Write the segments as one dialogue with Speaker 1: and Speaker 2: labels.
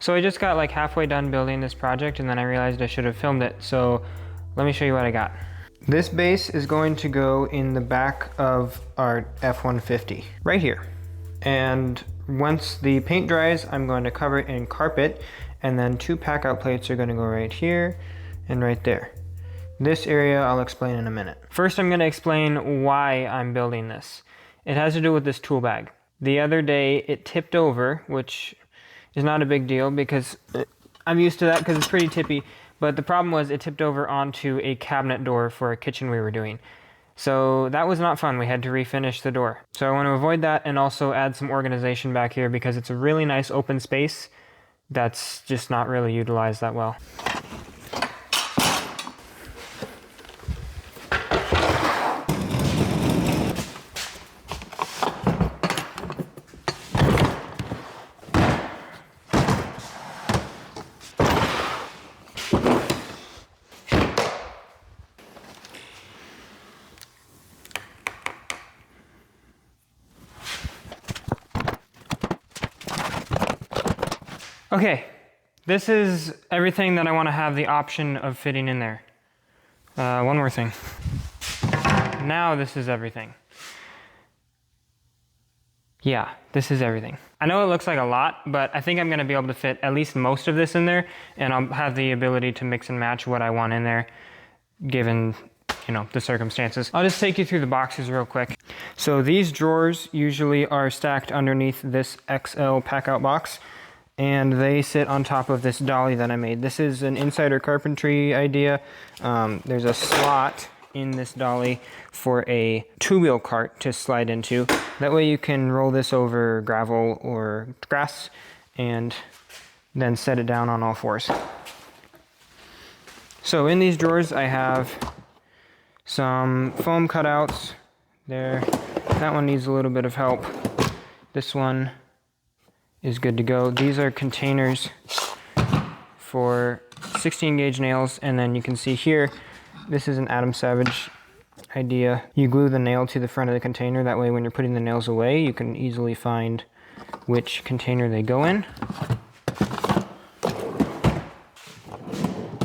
Speaker 1: So I just got like halfway done building this project and then I realized I should have filmed it. So let me show you what I got. This base is going to go in the back of our F-150, right here. And once the paint dries, I'm going to cover it in carpet, and then 2 pack-out plates are going to go right here and right there. This area I'll explain in a minute. First, I'm going to explain why I'm building this. It has to do with this tool bag. The other day it tipped over, which is not a big deal because I'm used to that because it's pretty tippy. But the problem was it tipped over onto a cabinet door for a kitchen we were doing. So that was not fun. We had to refinish the door. So I want to avoid that and also add some organization back here because it's a really nice open space that's just not really utilized that well. Okay, this is everything that I want to have the option of fitting in there. One more thing. Now this is everything. Yeah, this is everything. I know it looks like a lot, but I think I'm going to be able to fit at least most of this in there, and I'll have the ability to mix and match what I want in there, given, you know, the circumstances. I'll just take you through the boxes real quick. So these drawers usually are stacked underneath this XL pack-out box, and they sit on top of this dolly that I made. This is an insider carpentry idea. There's a slot in this dolly for a 2-wheel cart to slide into. That way you can roll this over gravel or grass and then set it down on all fours. So in these drawers I have some foam cutouts there. That one needs a little bit of help. This one is good to go. These are containers for 16 gauge nails, and then you can see here, this is an Adam Savage idea. You glue the nail to the front of the container, that way when you're putting the nails away, you can easily find which container they go in.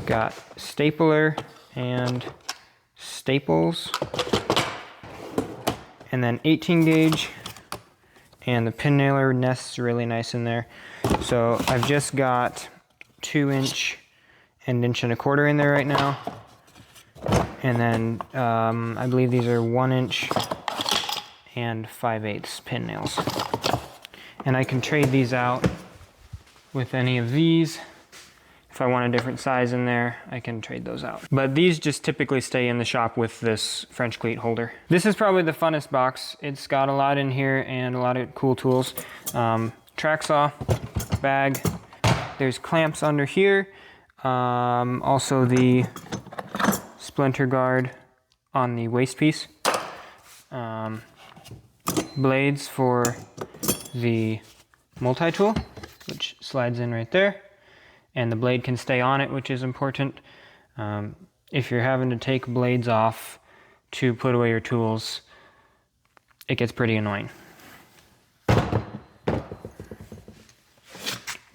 Speaker 1: Got stapler and staples, and then 18 gauge. And the pin nailer nests really nice in there. So I've just got 2" and 1¼ in there right now. And then I believe these are 1" and 5/8 pin nails. And I can trade these out with any of these. If I want a different size in there, I can trade those out. But these just typically stay in the shop with this French cleat holder. This is probably the funnest box. It's got a lot in here and a lot of cool tools. Track saw, bag, there's clamps under here. Also the splinter guard on the waist piece. Blades for the multi-tool, which slides in right there. And the blade can stay on it, which is important. If you're having to take blades off to put away your tools, it gets pretty annoying.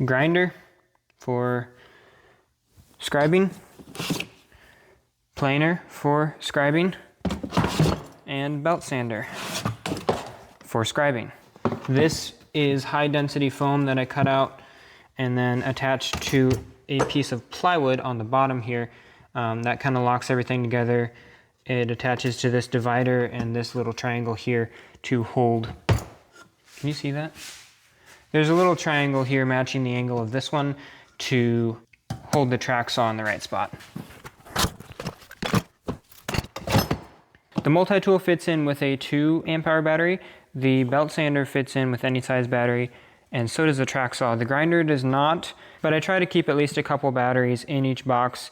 Speaker 1: Grinder for scribing, planer for scribing, and belt sander for scribing. This is high density foam that I cut out and then attached to a piece of plywood on the bottom here. That kind of locks everything together. It attaches to this divider and this little triangle here to hold. Can you see that? There's a little triangle here matching the angle of this one to hold the track saw in the right spot. The multi-tool fits in with a 2 amp-hour battery. The belt sander fits in with any size battery, and so does the track saw. The grinder does not, but I try to keep at least a couple batteries in each box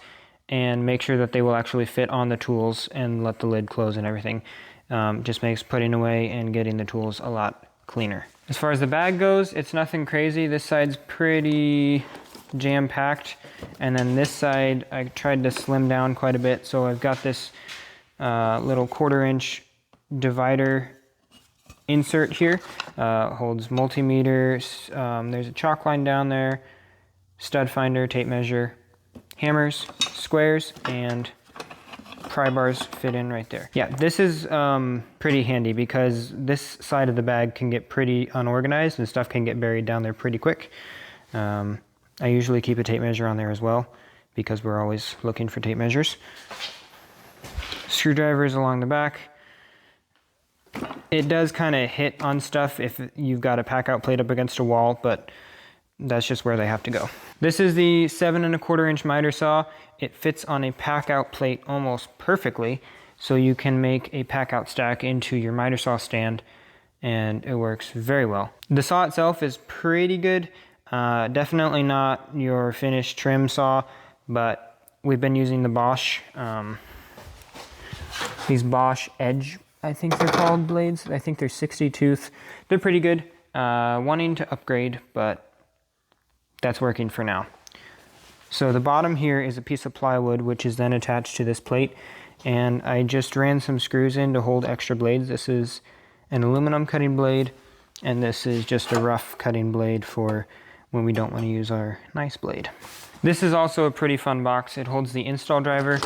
Speaker 1: and make sure that they will actually fit on the tools and let the lid close and everything. Just makes putting away and getting the tools a lot cleaner. As far as the bag goes, it's nothing crazy. This side's pretty jam-packed, and then this side I tried to slim down quite a bit. So I've got this little 1/4" divider insert here. Holds multimeters. There's a chalk line down there, stud finder, tape measure, hammers, squares, and pry bars fit in right there. Yeah, this is pretty handy because this side of the bag can get pretty unorganized and stuff can get buried down there pretty quick. I usually keep a tape measure on there as well because we're always looking for tape measures. Screwdrivers along the back. It does kind of hit on stuff if you've got a pack out plate up against a wall, but that's just where they have to go. This is the 7¼ inch miter saw. It fits on a pack out plate almost perfectly, so you can make a pack out stack into your miter saw stand, and it works very well. The saw itself is pretty good. Definitely not your finished trim saw, but we've been using the Bosch, these Bosch Edge, I think they're called, blades. I think they're 60 tooth. They're pretty good. Wanting to upgrade, but that's working for now. So the bottom here is a piece of plywood, which is then attached to this plate. And I just ran some screws in to hold extra blades. This is an aluminum cutting blade, and this is just a rough cutting blade for when we don't want to use our nice blade. This is also a pretty fun box. It holds the install driver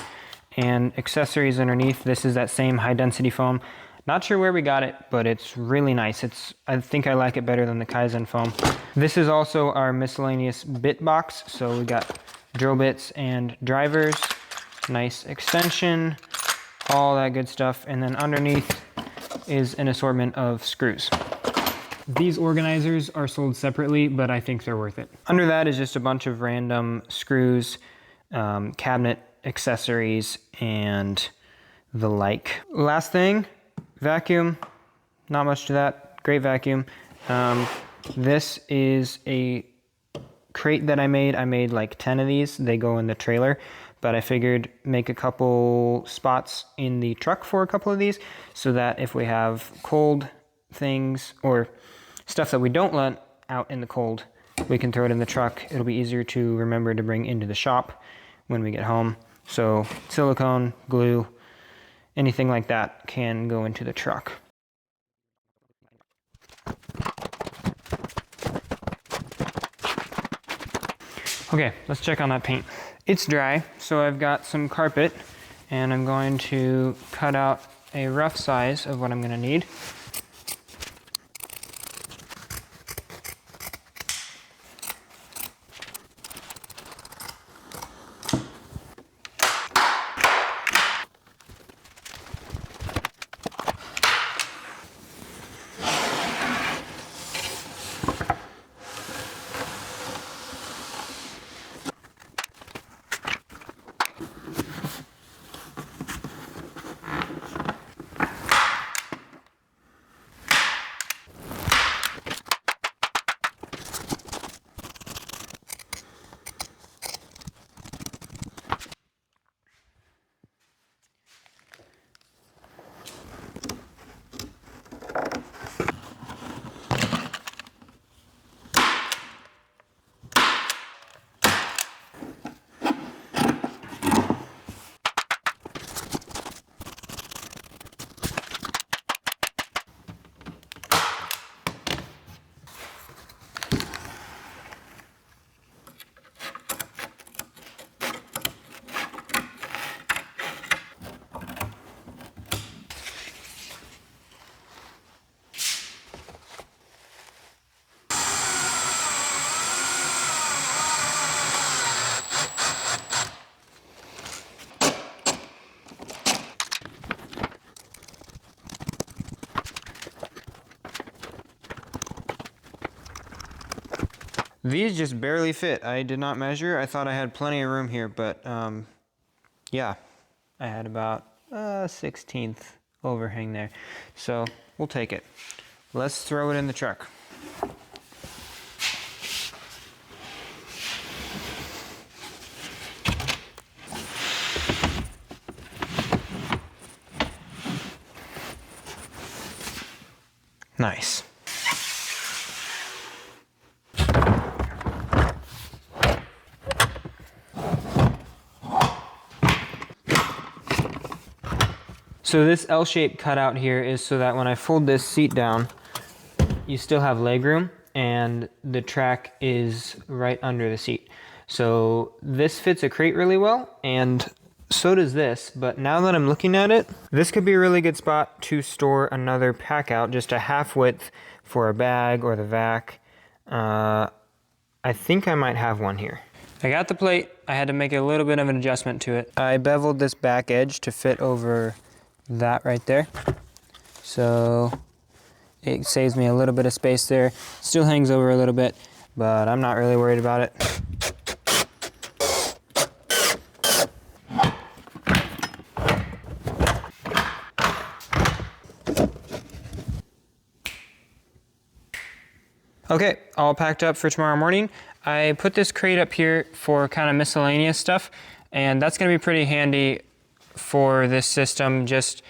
Speaker 1: and accessories underneath. This is that same high density foam. Not sure where we got it, but it's really nice. I think I like it better than the Kaizen foam. This is also our miscellaneous bit box. So we got drill bits and drivers, nice extension, all that good stuff. And then underneath is an assortment of screws. These organizers are sold separately, but I think they're worth it. Under that is just a bunch of random screws, cabinet accessories, and the like. Last thing, vacuum. Not much to that. Great vacuum. This is a crate that I made. I made like 10 of these. They go in the trailer, but I figured make a couple spots in the truck for a couple of these so that if we have cold things or stuff that we don't let out in the cold, we can throw it in the truck. It'll be easier to remember to bring into the shop when we get home. So silicone, glue, anything like that can go into the truck. Okay, let's check on that paint. It's dry, so I've got some carpet, and I'm going to cut out a rough size of what I'm going to need. These just barely fit. I did not measure. I thought I had plenty of room here, but yeah, I had about 1/16 overhang there. So we'll take it. Let's throw it in the truck. Nice. So this L-shaped cutout here is so that when I fold this seat down, you still have leg room, and the track is right under the seat. So this fits a crate really well, and so does this. But now that I'm looking at it, this could be a really good spot to store another pack out, just a half width for a bag or the vac. I think I might have one here. I got the plate. I had to make a little bit of an adjustment to it. I beveled this back edge to fit over that right there. So it saves me a little bit of space there. Still hangs over a little bit, but I'm not really worried about it. Okay, all packed up for tomorrow morning. I put this crate up here for kind of miscellaneous stuff, and that's gonna be pretty handy for this system just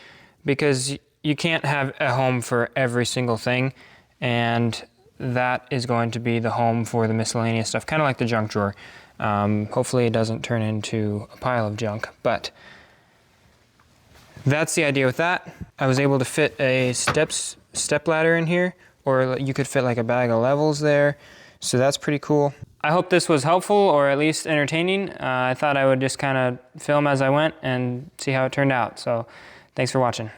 Speaker 1: because you can't have a home for every single thing, and that is going to be the home for the miscellaneous stuff, kind of like the junk drawer. Hopefully it doesn't turn into a pile of junk, but that's the idea with that. I was able to fit a step ladder in here, or you could fit like a bag of levels there. So that's pretty cool. I hope this was helpful or at least entertaining. I thought I would just kind of film as I went and see how it turned out. So thanks for watching.